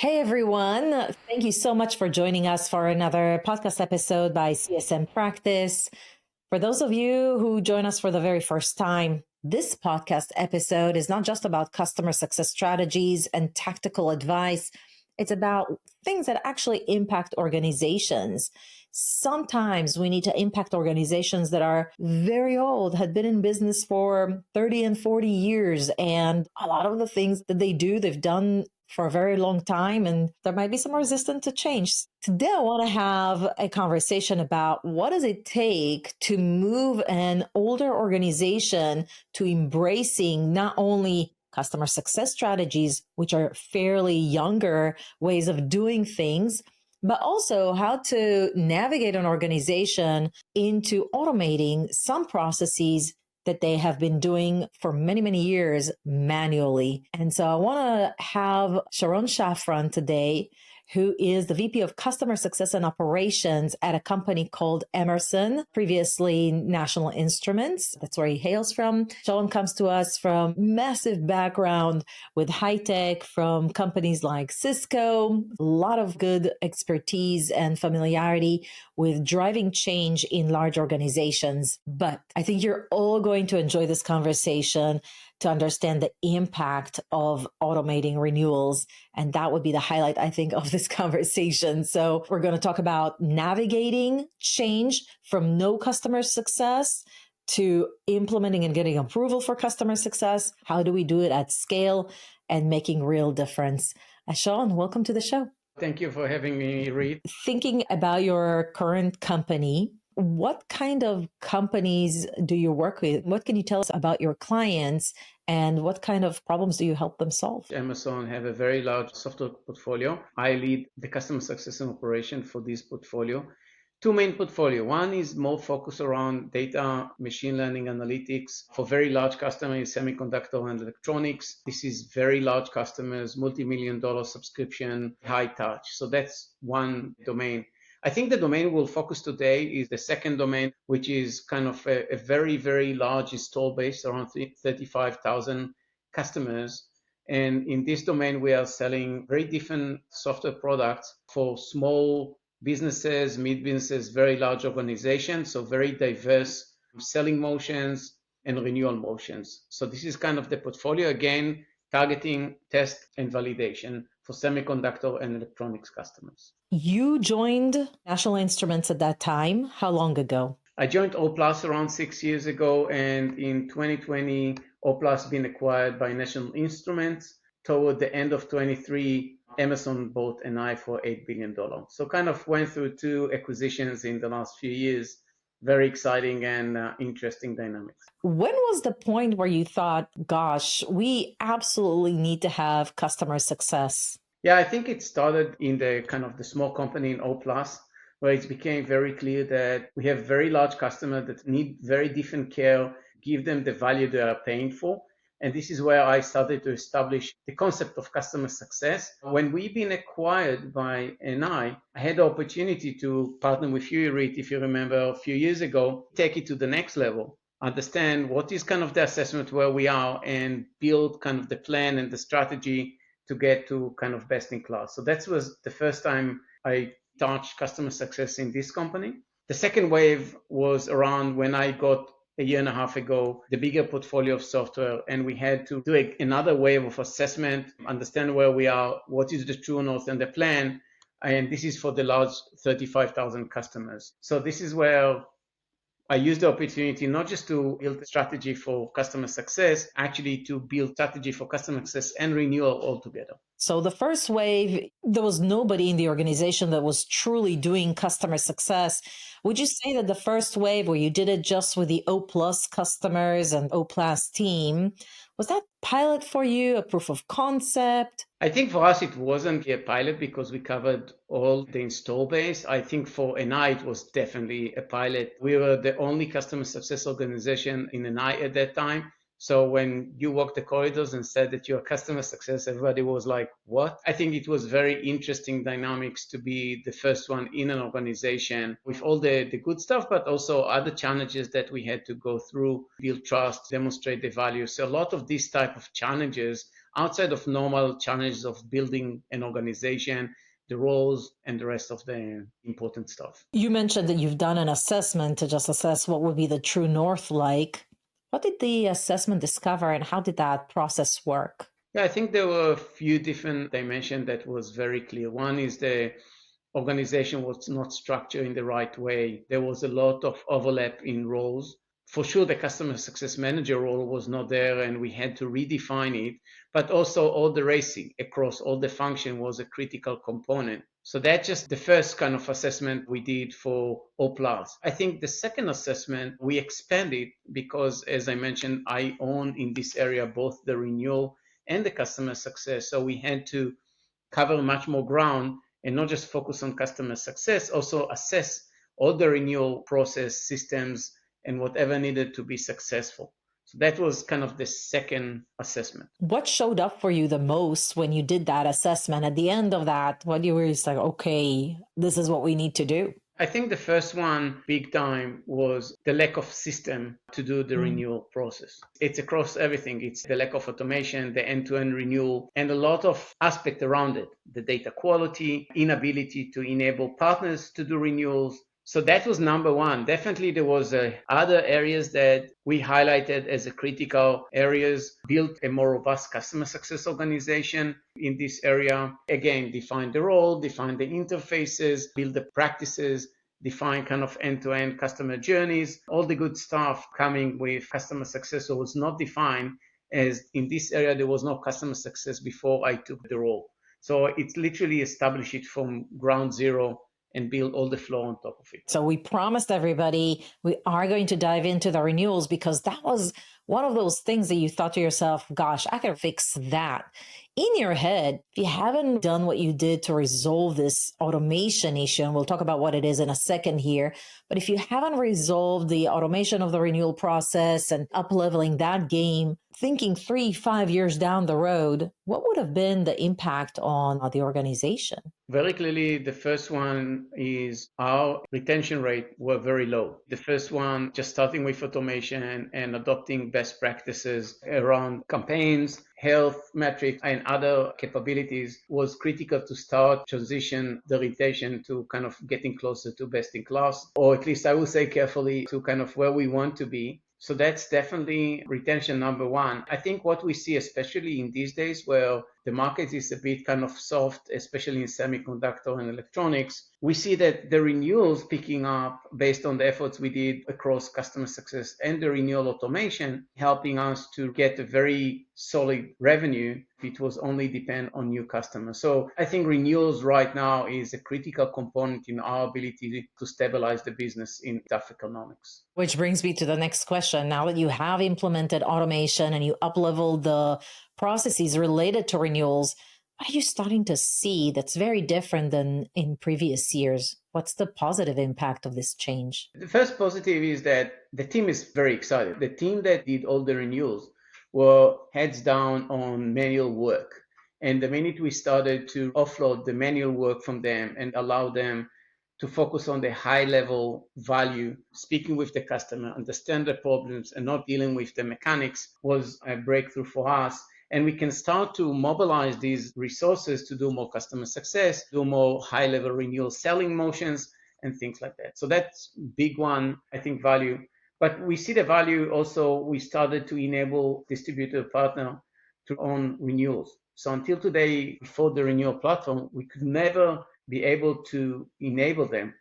Hey everyone. Thank you so much for joining us for another podcast episode by CSM Practice. For those of you who join us for the very first time, this podcast episode is not just about customer success strategies and tactical advice. It's about things that actually impact organizations. Sometimes we need to impact organizations that are very old, had been in business for 30 and 40 years. And a lot of the things that they do, they've done for a very long time, and there might be some resistance to change. Today, I want to have a conversation about what does it take to move an older organization to embracing not only customer success strategies, which are fairly younger ways of doing things, but also how to navigate an organization into automating some processes that they have been doing for many, many years manually. And so I want to have Sharon Shafran today, who is the VP of Customer Success and Operations at a company called Emerson, previously National Instruments. That's where he hails from. Sharon comes to us from massive background with high tech from companies like Cisco, a lot of good expertise and familiarity with driving change in large organizations. But I think you're all going to enjoy this conversation to understand the impact of automating renewals. And that would be the highlight, I think, of this conversation. So we're going to talk about navigating change from no customer success to implementing and getting approval for customer success. How do we do it at scale and making real difference? Sharon, welcome to the show. Thank you for having me, Reed. Thinking about your current company, what kind of companies do you work with? What can you tell us about your clients and what kind of problems do you help them solve? Emerson have a very large software portfolio. I lead the customer success and operation for this portfolio. Two main portfolio. One is more focused around data, machine learning, analytics for very large customers, semiconductor and electronics. This is very large customers, multi-million-dollar subscription, high touch. So that's one domain. I think the domain we'll focus today is the second domain, which is kind of a very, very large install base, around 35,000 customers. And in this domain, we are selling very different software products for small businesses, mid-businesses, very large organizations, so very diverse selling motions and renewal motions. So this is kind of the portfolio, again, targeting test and validation for semiconductor and electronics customers. You joined National Instruments at that time. How long ago? I joined O+ around 6 years ago, and in 2020, O+ been acquired by National Instruments. Toward the end of 23, Emerson bought NI for $8 billion. So kind of went through two acquisitions in the last few years. Very exciting and interesting dynamics. When was the point where you thought, gosh, we absolutely need to have customer success? Yeah, I think it started in the kind of the small company in O+, where it became very clear that we have very large customers that need very different care, give them the value they are paying for. And this is where I started to establish the concept of customer success. When we've been acquired by NI, I had the opportunity to partner with you, Reed, if you remember a few years ago, take it to the next level, understand what is kind of the assessment where we are and build kind of the plan and the strategy to get to kind of best in class. So that was the first time I touched customer success in this company. The second wave was around when I got a year and a half ago, the bigger portfolio of software, and we had to do another wave of assessment, understand where we are, what is the true north and the plan, and this is for the large 35,000 customers. So this is where I used the opportunity not just to build a strategy for customer success, actually to build strategy for customer success and renewal altogether. So the first wave, there was nobody in the organization that was truly doing customer success. Would you say that the first wave where you did it just with the O+ customers and O+ team, was that pilot for you, a proof of concept? I think for us, it wasn't a pilot because we covered all the install base. I think for NI, it was definitely a pilot. We were the only customer success organization in NI at that time. So when you walked the corridors and said that you're customer success, everybody was like, what? I think it was very interesting dynamics to be the first one in an organization with all the good stuff, but also other challenges that we had to go through, build trust, demonstrate the value. So a lot of these type of challenges outside of normal challenges of building an organization, the roles, and the rest of the important stuff. You mentioned that you've done an assessment to just assess what would be the true north like. What did the assessment discover and how did that process work? Yeah, I think there were a few different dimensions that was very clear. One is the organization was not structured in the right way. There was a lot of overlap in roles. For sure, the customer success manager role was not there and we had to redefine it, but also all the racing across all the function was a critical component. So that's just the first kind of assessment we did for O+. I think the second assessment we expanded because, as I mentioned, I own in this area both the renewal and the customer success. So we had to cover much more ground and not just focus on customer success, also assess all the renewal process systems and whatever needed to be successful. So that was kind of the second assessment. What showed up for you the most when you did that assessment? At the end of that, what you were just like, okay, this is what we need to do? I think the first one, big time, was the lack of system to do the renewal process. It's across everything. It's the lack of automation, the end-to-end renewal, and a lot of aspect around it. The data quality, inability to enable partners to do renewals. So that was number one. Definitely there was other areas that we highlighted as a critical areas, build a more robust customer success organization in this area. Again, define the role, define the interfaces, build the practices, define kind of end-to-end customer journeys, all the good stuff coming with customer success was not defined, as in this area there was no customer success before I took the role. So it's literally established it from ground zero and build all the flow on top of it. So we promised everybody we are going to dive into the renewals because that was one of those things that you thought to yourself, gosh, I could fix that. In your head, if you haven't done what you did to resolve this automation issue, and we'll talk about what it is in a second here, but if you haven't resolved the automation of the renewal process and up-leveling that game, thinking 3-5 years down the road, what would have been the impact on the organization? Very clearly, the first one is our retention rate were very low. The first one, just starting with automation and adopting best practices around campaigns, health metrics, and other capabilities was critical to start transition the retention to kind of getting closer to best in class, or at least I will say carefully to kind of where we want to be. So that's definitely retention number one. I think what we see, especially in these days where the market is a bit kind of soft, especially in semiconductor and electronics, we see that the renewals picking up based on the efforts we did across customer success and the renewal automation, helping us to get a very solid revenue if it was only depend on new customers. So I think renewals right now is a critical component in our ability to stabilize the business in tough economics. Which brings me to the next question. Now that you have implemented automation and you up-leveled the processes related to renewals, what are you starting to see that's very different than in previous years? What's the positive impact of this change? The first positive is that the team is very excited. The team that did all the renewals were heads down on manual work. And the minute we started to offload the manual work from them and allow them to focus on the high level value, speaking with the customer, understand the problems and not dealing with the mechanics was a breakthrough for us. And we can start to mobilize these resources to do more customer success, do more high level renewal selling motions and things like that. So that's big one, I think, value. But we see the value also, we started to enable distributor partner to own renewals. So until today, before the renewal platform, we could never be able to enable them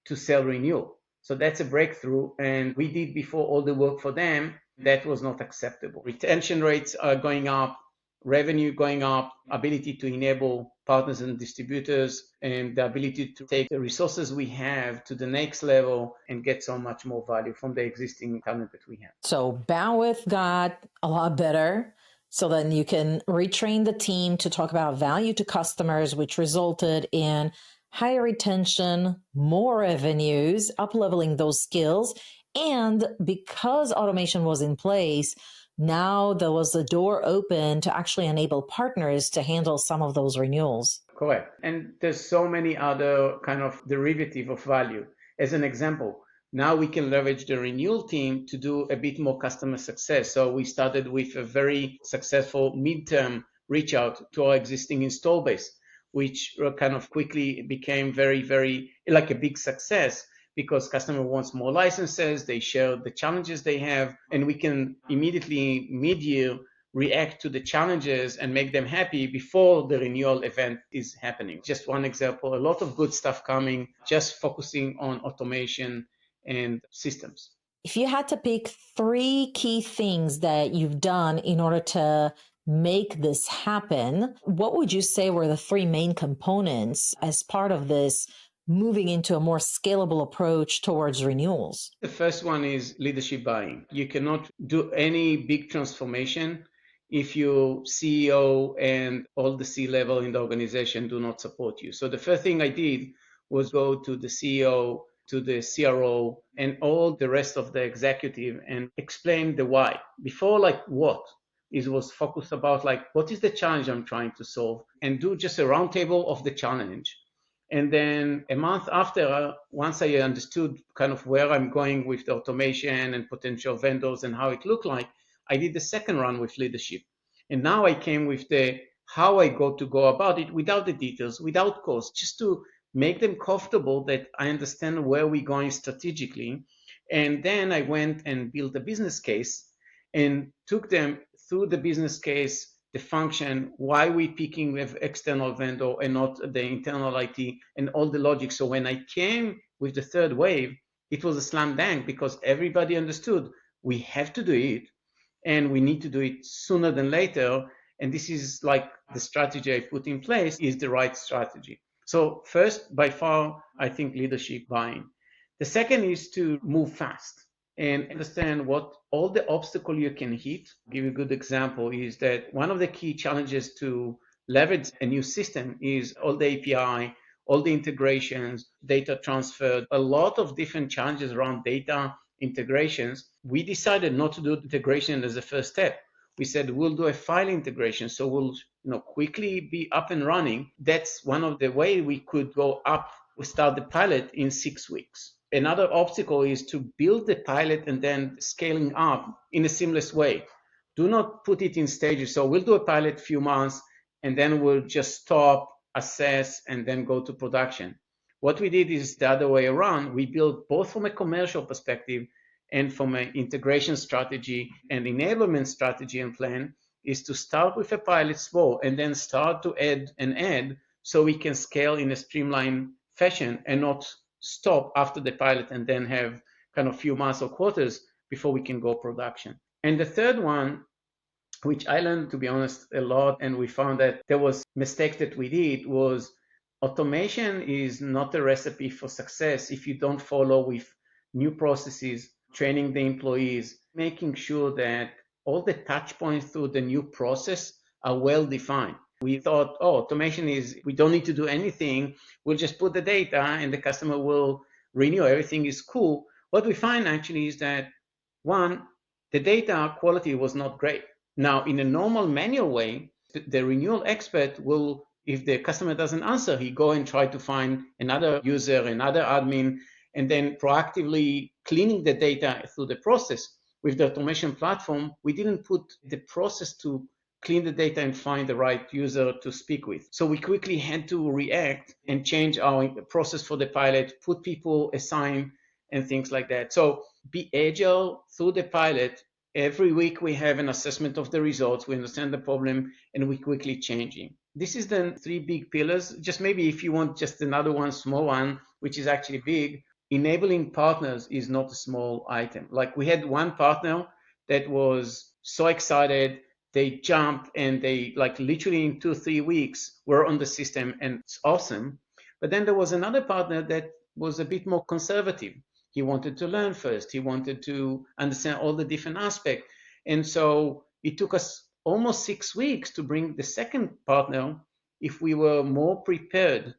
to sell renewal. So that's a breakthrough. And we did before all the work for them. That was not acceptable. Retention rates are going up, revenue going up, ability to enable partners and distributors, and the ability to take the resources we have to the next level and get so much more value from the existing talent that we have. So bandwidth got a lot better. So then you can retrain the team to talk about value to customers, which resulted in higher retention, more revenues, up-leveling those skills. And because automation was in place, now there was a door open to actually enable partners to handle some of those renewals. Correct. And there's so many other kind of derivative of value. As an example, now we can leverage the renewal team to do a bit more customer success. So we started with a very successful midterm reach out to our existing install base, which kind of quickly became very, very like a big success because customer wants more licenses, they share the challenges they have, and we can immediately mid-year react to the challenges and make them happy before the renewal event is happening. Just one example, a lot of good stuff coming, just focusing on automation and systems. If you had to pick three key things that you've done in order to make this happen, what would you say were the three main components as part of this moving into a more scalable approach towards renewals? The first one is leadership buy-in. You cannot do any big transformation if your CEO and all the C-level in the organization do not support you. So the first thing I did was go to the CEO, to the CRO, and all the rest of the executive and explain the why. Before like what, it was focused about like what is the challenge I'm trying to solve, and do just a roundtable of the challenge. And then a month after, once I understood kind of where I'm going with the automation and potential vendors and how it looked like, I did the second run with leadership. And now I came with the how I go about it without the details, without cost, just to make them comfortable that I understand where we're going strategically. And then I went and built a business case and took them through the business case, the function, why we picking with external vendor and not the internal IT, and all the logic. So when I came with the third wave, it was a slam dunk because everybody understood we have to do it and we need to do it sooner than later. And this is like the strategy I put in place is the right strategy. So first, by far, I think leadership buying. The second is to move fast and understand what all the obstacles you can hit. I'll give you a good example is that one of the key challenges to leverage a new system is all the API, all the integrations, data transfer, a lot of different challenges around data integrations. We decided not to do integration as a first step. We said we'll do a file integration, so we'll quickly be up and running. That's one of the way we could go up. We start the pilot in 6 weeks. Another obstacle is to build the pilot and then scaling up in a seamless way. Do not put it in stages. So we'll do a pilot few months and then we'll just stop, assess, and then go to production. What we did is the other way around. We built both from a commercial perspective and from an integration strategy and enablement strategy and plan is to start with a pilot small and then start to add so we can scale in a streamlined fashion and not stop after the pilot and then have kind of few months or quarters before we can go production. And the third one, which I learned, to be honest, a lot, and we found that there was mistake that we did, was automation is not a recipe for success if you don't follow with new processes, training the employees, making sure that all the touch points through the new process are well defined. We thought, automation is, we don't need to do anything. We'll just put the data and the customer will renew. Everything is cool. What we find actually is that, one, the data quality was not great. Now, in a normal manual way, the renewal expert will, if the customer doesn't answer, he go and try to find another user, another admin, and then proactively cleaning the data through the process. With the automation platform, we didn't put the process to clean the data and find the right user to speak with. So we quickly had to react and change our process for the pilot, put people assigned and things like that. So be agile through the pilot. Every week we have an assessment of the results, we understand the problem, and we quickly changing. This is the three big pillars. Just maybe if you want just another one, small one, which is actually big, enabling partners is not a small item. Like we had one partner that was so excited, they jumped and they like literally in 2-3 weeks were on the system and it's awesome. But then there was another partner that was a bit more conservative. He wanted to learn first. He wanted to understand all the different aspects. And so it took us almost 6 weeks to bring the second partner. If we were more prepared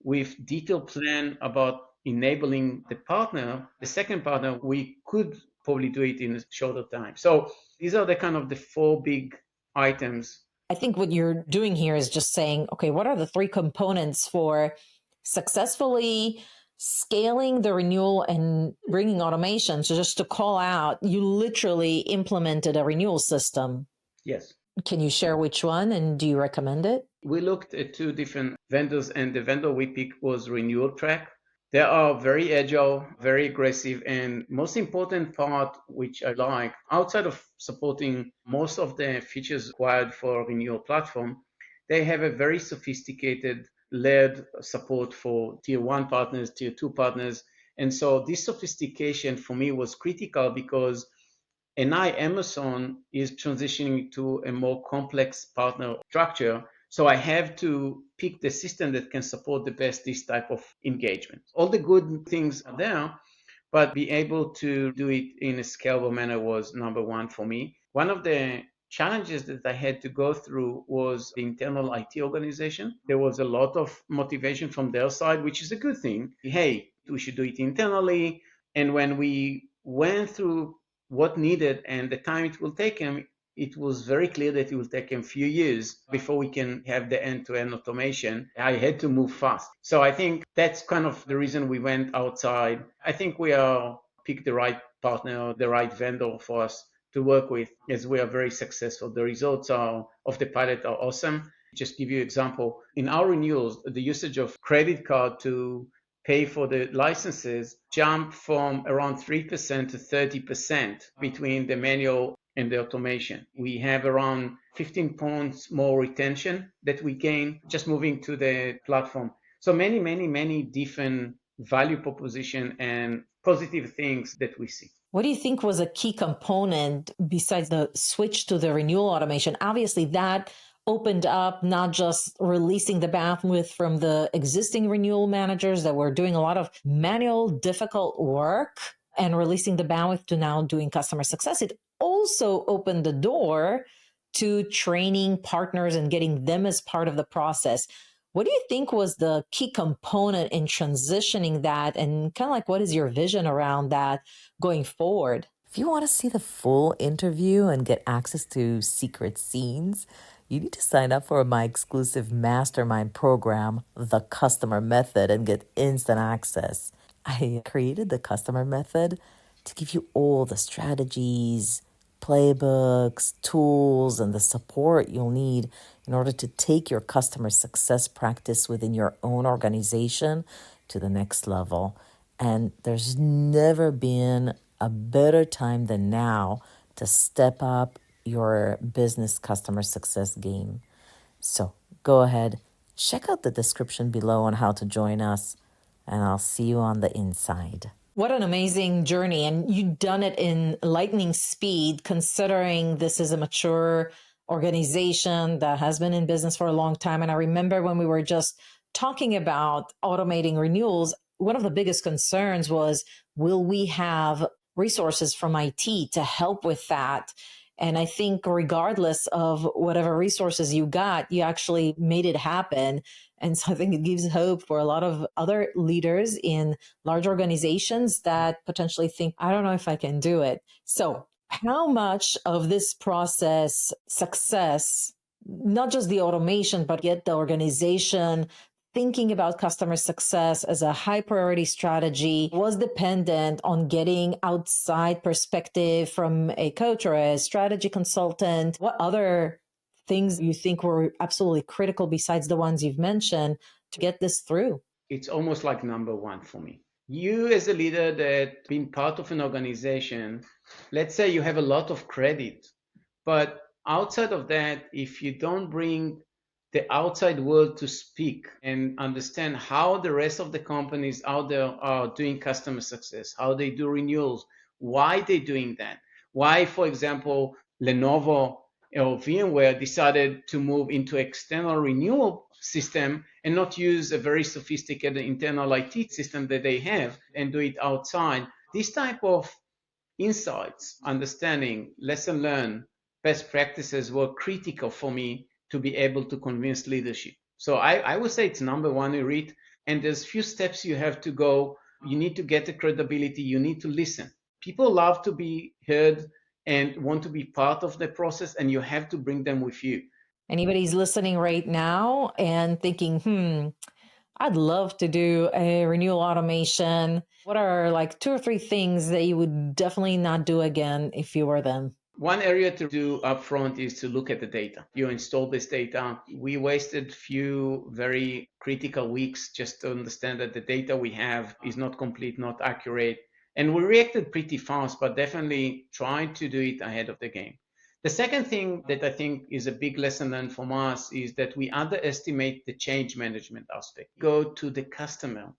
with detailed plan about enabling the partner, the second partner, we could probably do it in a shorter time. So these are the kind of the 4 big items. I think what you're doing here is just saying, okay, what are the 3 components for successfully scaling the renewal and bringing automation? So just to call out, you literally implemented a renewal system. Yes. Can you share which one and do you recommend it? We looked at two different vendors, and the vendor we picked was Renewal Track. They are very agile, very aggressive, and most important part, which I like, outside of supporting most of the features required for a renewal platform, they have a very sophisticated led support for tier one partners, tier two partners. And so this sophistication for me was critical because Emerson is transitioning to a more complex partner structure. So I have to pick the system that can support the best this type of engagement. All the good things are there, but be able to do it in a scalable manner was number one for me. One of the challenges that I had to go through was the internal IT organization. There was a lot of motivation from their side, which is a good thing. Hey, we should do it internally. And when we went through what needed and the time it will take him, it was very clear that it will take him a few years before we can have the end-to-end automation. I had to move fast. So I think that's kind of the reason we went outside. I think we are picked the right partner, the right vendor for us to work with, as we are very successful. The results of the pilot are awesome. Just give you an example. In our renewals, the usage of credit card to pay for the licenses jumped from around 3% to 30% between the manual and the automation. We have around 15 points more retention that we gain just moving to the platform. So many different value proposition and positive things that we see. What do you think was a key component besides the switch to the renewal automation? Obviously, that opened up not just releasing the bandwidth from the existing renewal managers that were doing a lot of manual, difficult work and releasing the bandwidth to now doing customer success. It also opened the door to training partners and getting them as part of the process. What do you think was the key component in transitioning that, and kind of like what is your vision around that going forward? If you want to see the full interview and get access to secret scenes, you need to sign up for my exclusive mastermind program, The Customer Method, and get instant access. I created the Customer Method to give you all the strategies, playbooks, tools, and the support you'll need in order to take your customer success practice within your own organization to the next level. And there's never been a better time than now to step up your business customer success game. So go ahead, check out the description below on how to join us, and I'll see you on the inside. What an amazing journey. And you've done it in lightning speed, considering this is a mature organization that has been in business for a long time. And I remember when we were just talking about automating renewals, one of the biggest concerns was, will we have resources from IT to help with that? And I think regardless of whatever resources you got, you actually made it happen. And so I think it gives hope for a lot of other leaders in large organizations that potentially think, I don't know if I can do it. So how much of this process success, not just the automation, but yet the organization thinking about customer success as a high priority strategy, was dependent on getting outside perspective from a coach or a strategy consultant? What other things you think were absolutely critical besides the ones you've mentioned to get this through? It's almost like number one for me. You as a leader that been part of an organization, let's say you have a lot of credit, but outside of that, if you don't bring the outside world to speak and understand how the rest of the companies out there are doing customer success, how they do renewals, why they're doing that. Why, for example, Lenovo or VMware decided to move into external renewal system and not use a very sophisticated internal IT system that they have and do it outside. This type of insights, understanding, lesson learned, best practices were critical for me to be able to convince leadership. So I would say it's number one, Irit, and there's few steps you have to go. You need to get the credibility. You need to listen. People love to be heard and want to be part of the process, and you have to bring them with you. Anybody's listening right now and thinking, I'd love to do a renewal automation. What are like 2 or 3 things that you would definitely not do again if you were them? One area to do upfront is to look at the data. You install this data. We wasted few very critical weeks just to understand that the data we have is not complete, not accurate. And we reacted pretty fast, but definitely tried to do it ahead of the game. The second thing that I think is a big lesson learned from us is that we underestimate the change management aspect. Go to the customer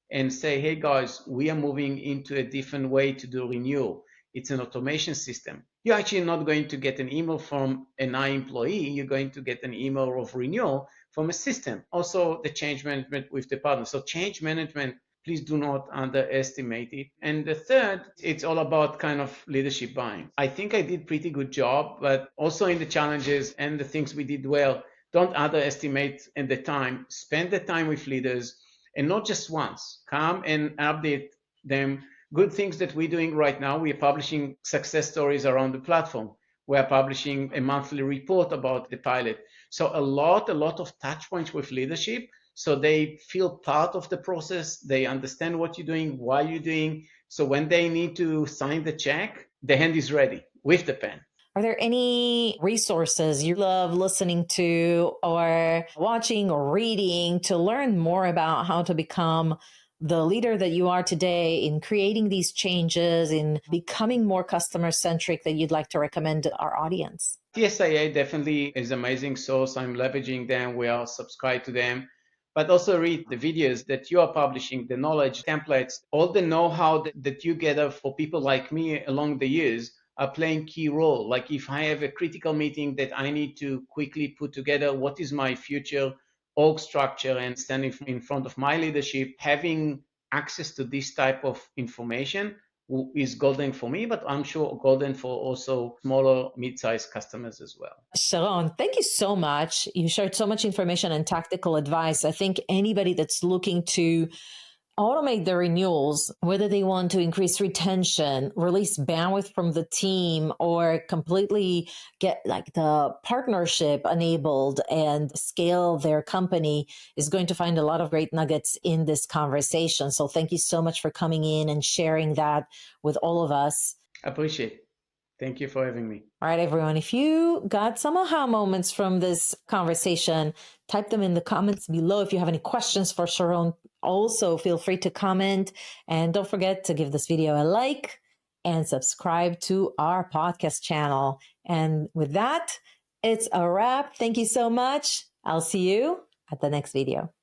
and say, hey guys, we are moving into a different way to do renewal. It's an automation system. You're actually not going to get an email from an employee. You're going to get an email of renewal from a system. Also, the change management with the partner. So change management, please do not underestimate it. And the third, it's all about kind of leadership buying. I think I did pretty good job, but also in the challenges and the things we did well, don't underestimate at the time. Spend the time with leaders, and not just once. Come and update them. Good things that we're doing right now. We are publishing success stories around the platform. We are publishing a monthly report about the pilot. So a lot of touch points with leadership, so they feel part of the process. They understand what you're doing, why you're doing. So when they need to sign the check, the hand is ready with the pen. Are there any resources you love listening to or watching or reading to learn more about how to become the leader that you are today in creating these changes, in becoming more customer centric, that you'd like to recommend to our audience? 𝐇𝐈𝐆𝐇𝐋𝐈𝐆𝐇𝐓𝐒 definitely is an amazing source. I'm leveraging them. We are subscribed to them. But also read the videos that you are publishing, the knowledge, templates, all the know-how that you gather for people like me along the years are playing key role. Like if I have a critical meeting that I need to quickly put together, what is my future org structure, and standing in front of my leadership, having access to this type of information is golden for me, but I'm sure golden for also smaller, mid-sized customers as well. Sharon, thank you so much. You shared so much information and tactical advice. I think anybody that's looking to automate their renewals, whether they want to increase retention, release bandwidth from the team, or completely get like the partnership enabled and scale their company, is going to find a lot of great nuggets in this conversation. So thank you so much for coming in and sharing that with all of us. I appreciate it. Thank you for having me. All right, everyone. If you got some aha moments from this conversation, type them in the comments below. If you have any questions for Sharon, also feel free to comment. And don't forget to give this video a like and subscribe to our podcast channel. And with that, it's a wrap. Thank you so much. I'll see you at the next video.